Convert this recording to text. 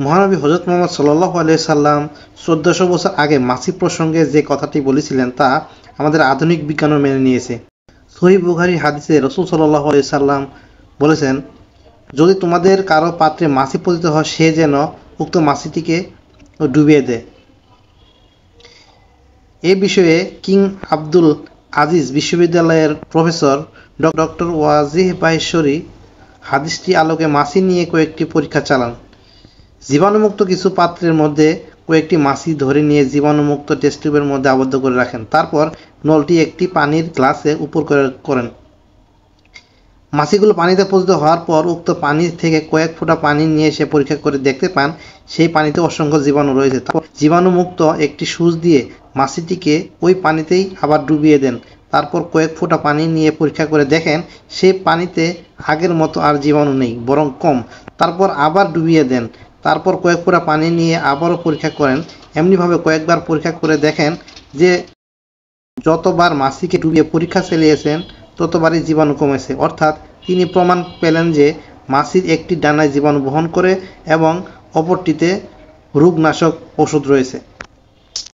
মহানবী হযরত মুহাম্মদ সাল্লাল্লাহু আলাইহি সাল্লাম 1400 বছর আগে মাছি প্রসঙ্গে যে কথাটি বলেছিলেন তা আমাদের আধুনিক বিজ্ঞানও মেনে নিয়েছে। সহিহ বুখারী হাদিসে রাসূল সাল্লাল্লাহু আলাইহি সাল্লাম বলেছেন, যদি তোমাদের কারো পাত্রে মাছি পতিত হয় সে যেন উক্ত মাছিটিকে ডুবিয়ে দেয়। এ বিষয়ে কিং আব্দুল আজিজ বিশ্ববিদ্যালয়ের প্রফেসর ডক্টর ওয়াজিহ বাহেশ্বরী হাদিসটি আলোকে মাছি নিয়ে কয়েকটি পরীক্ষা চালান। জীবাণুমুক্ত কিছু পাত্রের মধ্যে কয়েকটি মাছি ধরে নিয়ে জীবাণুমুক্ত টেস্ট টিউবের মধ্যে আবদ্ধ করে রাখেন। তারপর নলটি একটি পানির গ্লাসে উপর করেন। মাছিগুলো পানিতে পতিত হওয়ার পর উক্ত পানি থেকে কয়েক ফোঁটা পানি নিয়ে এসে পরীক্ষা করে দেখতে পান সেই পানিতে অসংখ্য জীবাণু রয়েছে। তারপর জীবাণুমুক্ত একটি সুচ দিয়ে মাছিটিকে ওই পানিতেই আবার ডুবিয়ে দেন। তারপর কয়েক ফোঁটা পানি নিয়ে পরীক্ষা করে দেখেন সেই পানিতে আগের মতো আর জীবাণু নেই, বরং কম। তারপর আবার ডুবিয়ে দেন। তারপর কয়েক ফোঁটা পানি নিয়ে আবারও পরীক্ষা করেন। এমনিভাবে কয়েকবার পরীক্ষা করে দেখেন যে যতবার মাছিকে ডুবিয়ে পরীক্ষা চালিয়েছেন ততবারই জীবাণু কমেছে। অর্থাৎ তিনি প্রমাণ পেলেন যে মাছির একটি ডানায় জীবাণু বহন করে এবং অপরটিতে রোগনাশক ওষুধ রয়েছে।